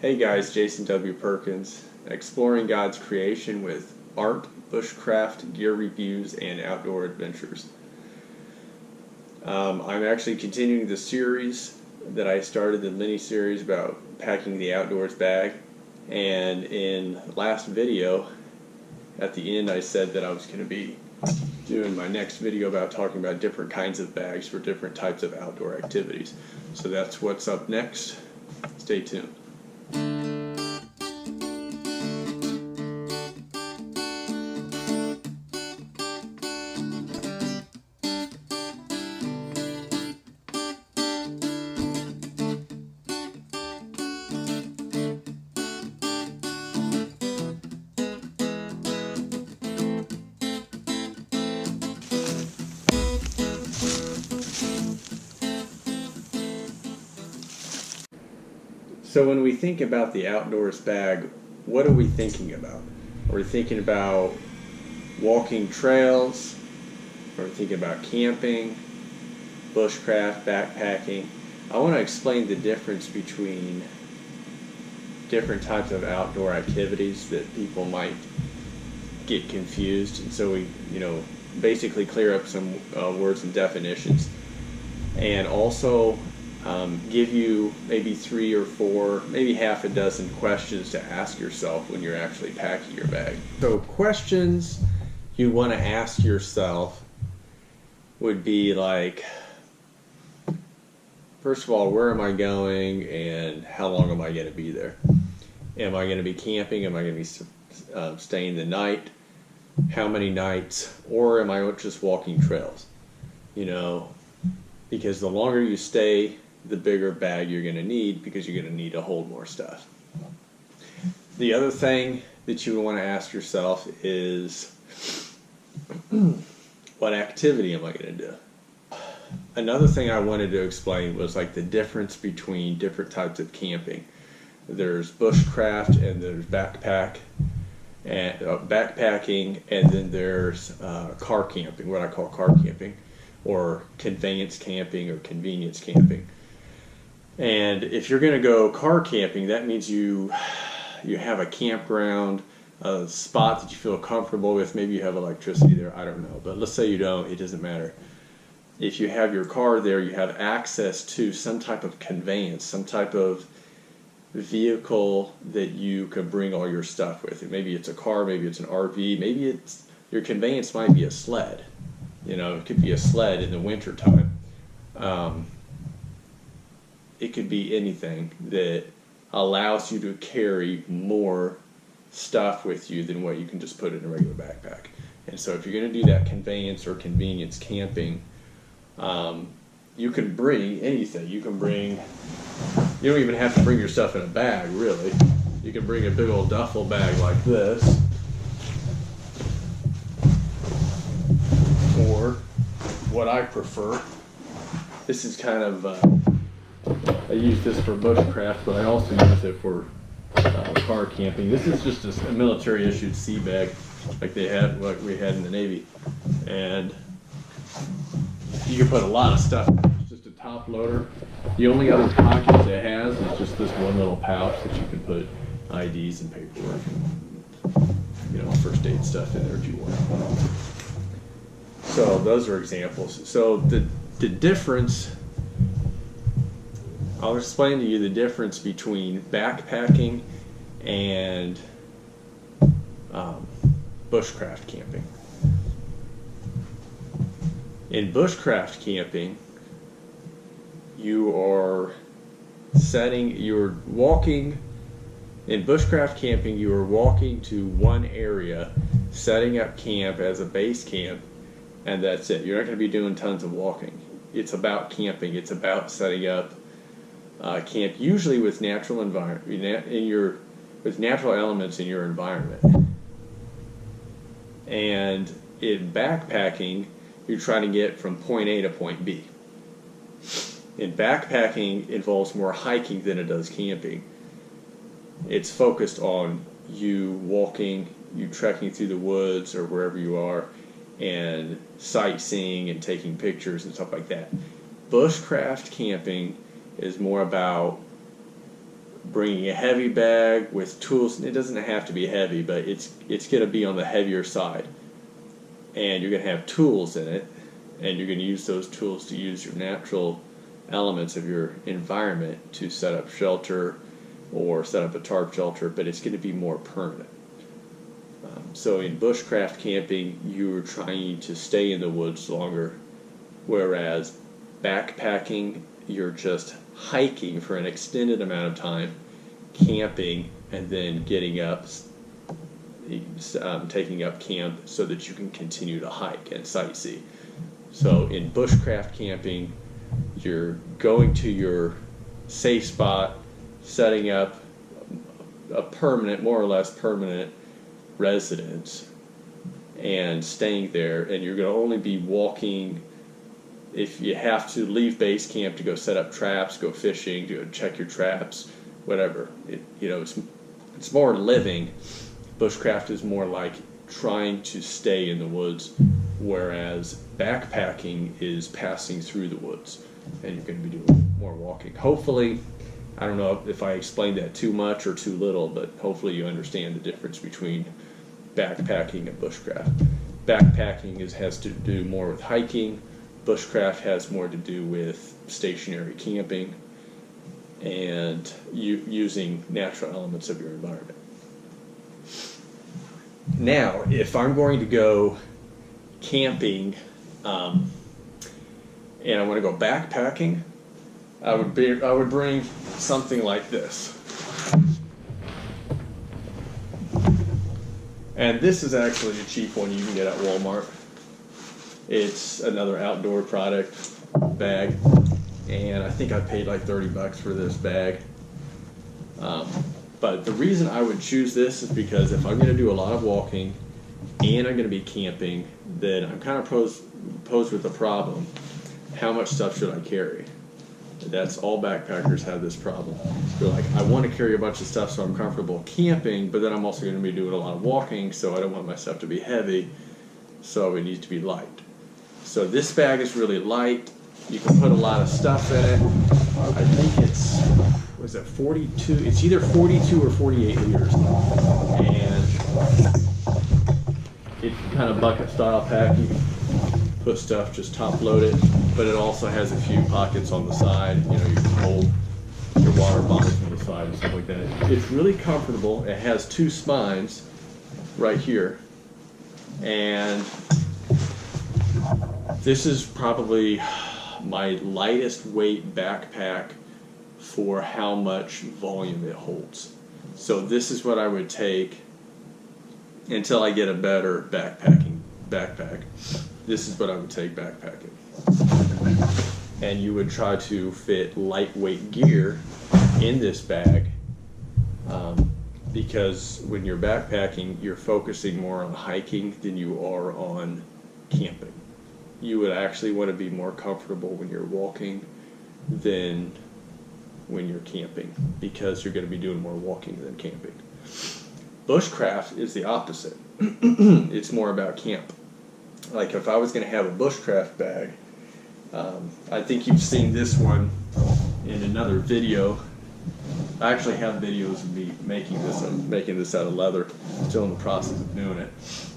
Hey guys, Jason W. Perkins, exploring God's creation with art, bushcraft, gear reviews, and outdoor adventures. I'm actually continuing the series that I started, the mini-series about packing the outdoors bag. And in last video, at the end I said that I was going to be doing my next video about talking about different kinds of bags for different types of outdoor activities. So that's what's up next. Stay tuned. So when we think about the outdoors bag, what are we thinking about? Are we thinking about walking trails? Are we thinking about camping, bushcraft, backpacking? I want to explain the difference between different types of outdoor activities that people might get confused. And so we, basically clear up some words and definitions. And also give you maybe 3 or 4, maybe half a dozen questions to ask yourself when you're actually packing your bag. So questions you want to ask yourself would be like, first of all, where am I going and how long am I going to be there? Am I going to be camping? Am I going to be staying the night? How many nights? Or am I just walking trails? Because the longer you stay, the bigger bag you're going to need, because you're going to need to hold more stuff. The other thing that you want to ask yourself is, what activity am I going to do? Another thing I wanted to explain was like the difference between different types of camping. There's bushcraft and there's backpacking, and then there's car camping, what I call car camping, or conveyance camping or convenience camping. And if you're going to go car camping, that means you have a campground, a spot that you feel comfortable with. Maybe you have electricity there, I don't know. But let's say you don't, it doesn't matter. If you have your car there, you have access to some type of conveyance, some type of vehicle that you can bring all your stuff with. Maybe it's a car, maybe it's an RV, maybe your conveyance might be a sled. It could be a sled in the winter time. It could be anything that allows you to carry more stuff with you than what you can just put in a regular backpack. And so if you're going to do that conveyance or convenience camping, you can bring anything. You don't even have to bring your stuff in a bag, really. You can bring a big old duffel bag like this, or what I prefer, this is kind of I use this for bushcraft, but I also use it for car camping. This is just a military issued sea bag like we had in the Navy, and you can put a lot of stuff in it. It's just a top loader. The only other pockets it has is just this one little pouch that you can put IDs and paperwork and first aid stuff in there if you want. So those are examples. So the difference, I'll explain to you the difference between backpacking and bushcraft camping. In bushcraft camping, you're walking. In bushcraft camping, you are walking to one area, setting up camp as a base camp, and that's it. You're not going to be doing tons of walking. It's about camping. It's about setting up camp, usually with natural with natural elements in your environment. And in backpacking, you're trying to get from point A to point B. In backpacking, involves more hiking than it does camping. It's focused on you walking, you trekking through the woods or wherever you are, and sightseeing and taking pictures and stuff like that. Bushcraft camping is more about bringing a heavy bag with tools. It doesn't have to be heavy, but it's going to be on the heavier side. And you're going to have tools in it, and you're going to use those tools to use your natural elements of your environment to set up shelter or set up a tarp shelter, but it's going to be more permanent. So in bushcraft camping, you're trying to stay in the woods longer, whereas backpacking, you're just hiking for an extended amount of time, camping, and then getting up, taking up camp so that you can continue to hike and sightsee. So in bushcraft camping, you're going to your safe spot, setting up a permanent, more or less permanent residence, and staying there, and you're going to only be walking if you have to leave base camp to go set up traps, go fishing, go check your traps, whatever. It's more living. Bushcraft is more like trying to stay in the woods, whereas backpacking is passing through the woods, and you're going to be doing more walking. Hopefully, I don't know if I explained that too much or too little, but hopefully you understand the difference between backpacking and bushcraft. Backpacking has to do more with hiking. Bushcraft has more to do with stationary camping and using natural elements of your environment. Now, if I'm going to go camping and I want to go backpacking, I would bring something like this. And this is actually a cheap one you can get at Walmart. It's another outdoor product bag, and I think I paid like $30 for this bag. But the reason I would choose this is because if I'm going to do a lot of walking and I'm going to be camping, then I'm kind of posed with the problem: how much stuff should I carry? That's all backpackers have this problem. They're like, I want to carry a bunch of stuff so I'm comfortable camping, but then I'm also going to be doing a lot of walking, so I don't want my stuff to be heavy, so it needs to be light. So this bag is really light. You can put a lot of stuff in it. I think it's, was it 42? It's either 42 or 48 liters. And it's kind of bucket style pack. You can put stuff, just top load it, but it also has a few pockets on the side. You can hold your water bottles on the side and stuff like that. It's really comfortable. It has two spines right here, and this is probably my lightest weight backpack for how much volume it holds. So this is what I would take until I get a better backpack. This is what I would take backpacking. And you would try to fit lightweight gear in this bag, because when you're backpacking, you're focusing more on hiking than you are on camping. You would actually want to be more comfortable when you're walking than when you're camping, because you're going to be doing more walking than camping. Bushcraft is the opposite. It's more about camp. Like if I was going to have a bushcraft bag, I think you've seen this one in another video. I actually have videos of me making this. I'm making this out of leather. Still in the process of doing it.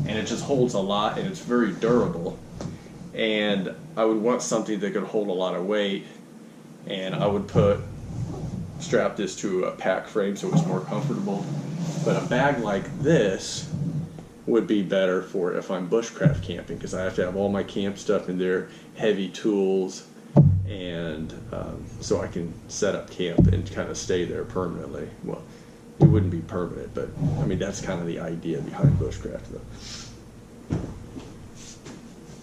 And it just holds a lot, and it's very durable. And I would want something that could hold a lot of weight, and I would strap this to a pack frame so it's more comfortable. But a bag like this would be better for if I'm bushcraft camping, because I have to have all my camp stuff in there, heavy tools, and so I can set up camp and kind of stay there permanently. Well, it wouldn't be permanent, but I mean that's kind of the idea behind bushcraft though.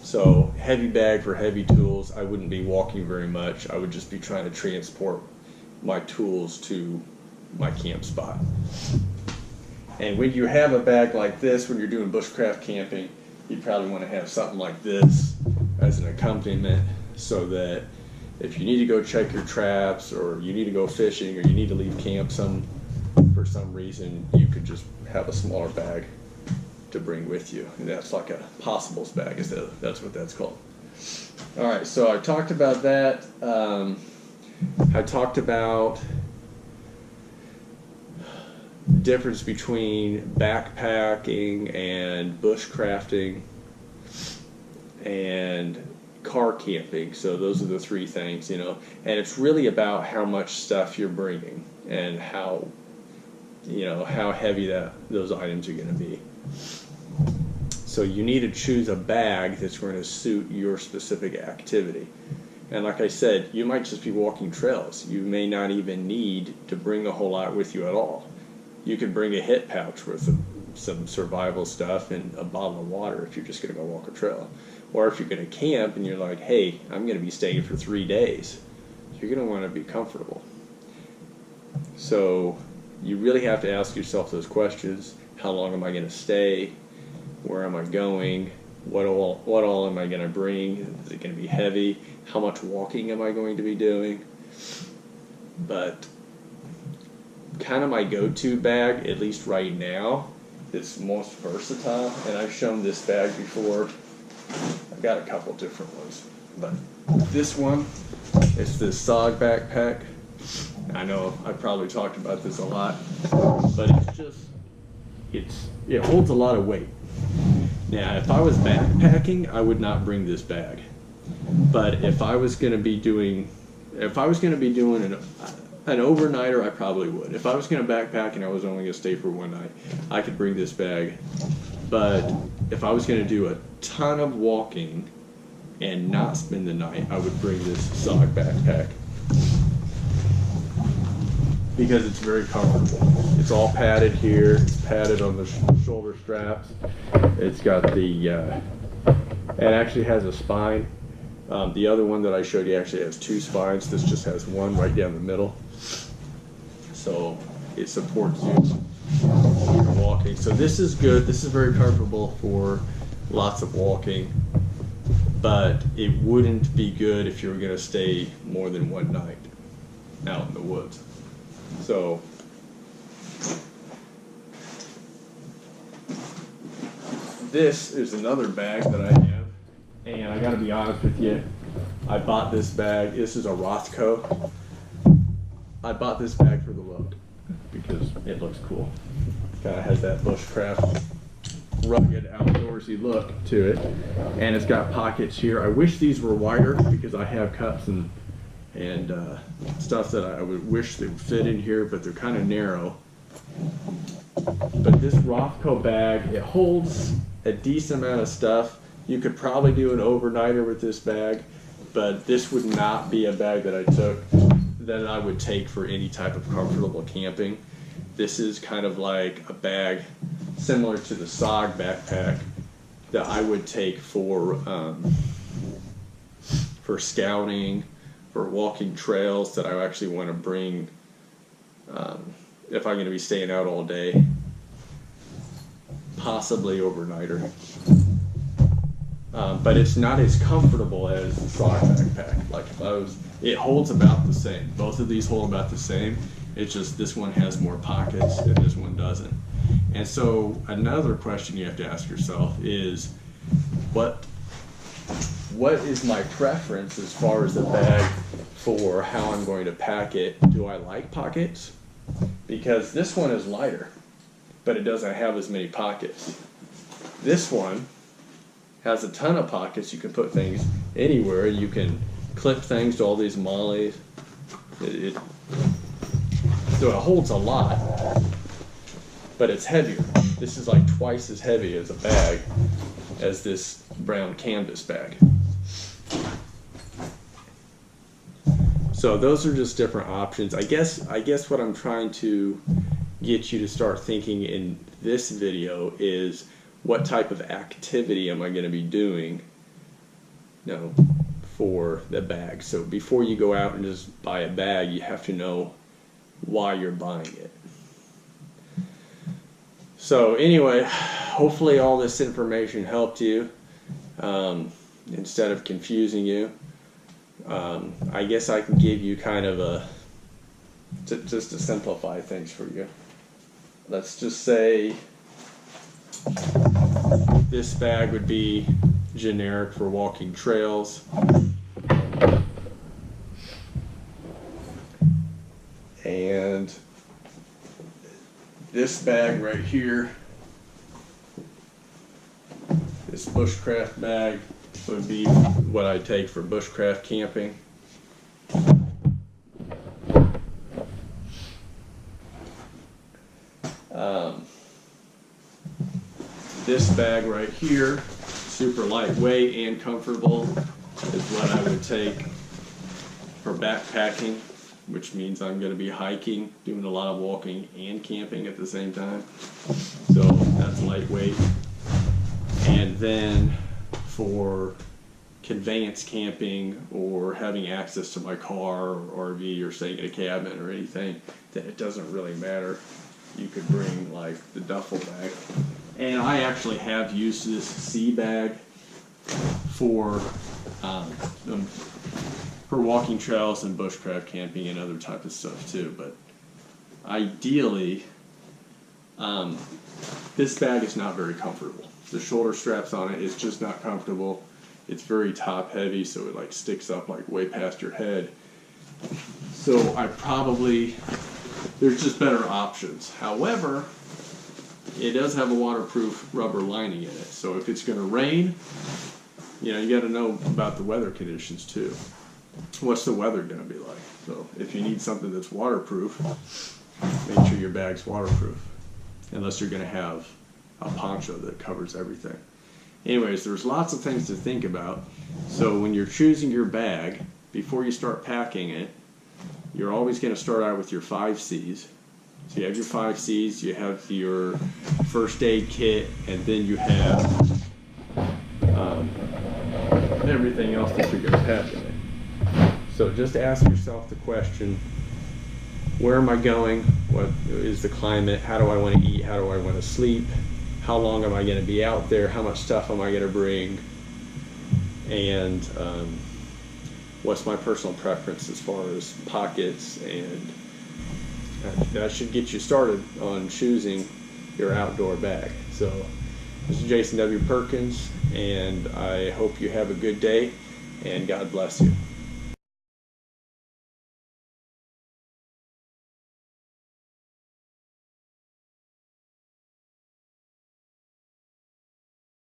So heavy bag for heavy tools. I wouldn't be walking very much. I would just be trying to transport my tools to my camp spot. And when you have a bag like this, when you're doing bushcraft camping, you probably want to have something like this as an accompaniment, so that if you need to go check your traps, or you need to go fishing, or you need to leave camp for some reason, you could just have a smaller bag to bring with you. And that's like a possibles bag, that's what that's called. All right, so I talked about that. I talked about difference between backpacking and bushcrafting and car camping. So those are the three things, and it's really about how much stuff you're bringing and how heavy those items are going to be. So you need to choose a bag that's going to suit your specific activity. And like I said, you might just be walking trails. You may not even need to bring a whole lot with you at all. You could bring a hip pouch with some survival stuff and a bottle of water if you're just going to go walk a trail. Or if you're going to camp and you're like, hey, I'm going to be staying for 3 days, you're going to want to be comfortable. So you really have to ask yourself those questions. How long am I going to stay? Where am I going? What all am I going to bring? Is it going to be heavy? How much walking am I going to be doing? But kind of my go-to bag, at least right now, that's most versatile, and I've shown this bag before. I've got a couple different ones, but this one, it's this SOG backpack. I know I've probably talked about this a lot, but it holds a lot of weight. Now, if I was backpacking, I would not bring this bag. But if I was going to be doing an overnighter, I probably would. If I was going to backpack and I was only going to stay for one night, I could bring this bag. But if I was going to do a ton of walking and not spend the night, I would bring this SOG backpack. Because it's very comfortable. It's all padded here. It's padded on the shoulder straps. It's got it actually has a spine. The other one that I showed you actually has 2 spines. This just has one right down the middle. So it supports you when you're walking. So this is good. This is very comfortable for lots of walking. But it wouldn't be good if you were going to stay more than one night out in the woods. So this is another bag that I have, and I gotta be honest with you, I bought this bag. This is a Rothco. I bought this bag for the load because it looks cool. Kind of has that bushcraft, rugged, outdoorsy look to it, and it's got pockets here. I wish these were wider because I have cups and stuff that I would wish they would fit in here, but they're kind of narrow. But this Rothco bag, it holds a decent amount of stuff. You could probably do an overnighter with this bag, but this would not be a bag that I would take for any type of comfortable camping. This is kind of like a bag similar to the SOG backpack that I would take for scouting, for walking trails that I actually want to bring if I'm going to be staying out all day, possibly overnighter. But it's not as comfortable as the SOG backpack. Like it holds about the same. Both of these hold about the same. It's just this one has more pockets and this one doesn't. And so another question you have to ask yourself is, what is my preference as far as the bag for how I'm going to pack it? Do I like pockets? Because this one is lighter, but it doesn't have as many pockets. This one has a ton of pockets. You can put things anywhere. You can clip things to all these mollies. So it holds a lot, but it's heavier. This is like twice as heavy as a bag as this brown canvas bag. So those are just different options. I guess what I'm trying to get you to start thinking in this video is, what type of activity am I going to be doing, for the bag? So before you go out and just buy a bag, you have to know why you're buying it. So anyway, hopefully all this information helped you instead of confusing you. I guess I can give you kind of just to simplify things for you. Let's just say this bag would be generic for walking trails. And this bag right here, this bushcraft bag, would be what I take for bushcraft camping. This bag right here, super lightweight and comfortable, is what I would take for backpacking, which means I'm going to be hiking, doing a lot of walking and camping at the same time. So that's lightweight. And then for conveyance camping or having access to my car or RV or staying in a cabin or anything, then it doesn't really matter. You could bring like the duffel bag. And I actually have used this sea bag for walking trails and bushcraft camping and other type of stuff too. But ideally, this bag is not very comfortable. The shoulder straps on it is just not comfortable. It's very top heavy, so it like sticks up like way past your head. So there's just better options. However, it does have a waterproof rubber lining in it. So if it's going to rain, you got to know about the weather conditions too. What's the weather going to be like? So if you need something that's waterproof, make sure your bag's waterproof. Unless you're going to have a poncho that covers everything. Anyways, there's lots of things to think about. So when you're choosing your bag, before you start packing it, you're always going to start out with your 5 C's. So you have your 5 C's, you have your first aid kit, and then you have everything else that you're going to pack in it. So just ask yourself the question, where am I going? What is the climate? How do I want to eat? How do I want to sleep? How long am I going to be out there? How much stuff am I going to bring? And what's my personal preference as far as pockets? And that should get you started on choosing your outdoor bag. So this is Jason W. Perkins, and I hope you have a good day, and God bless you.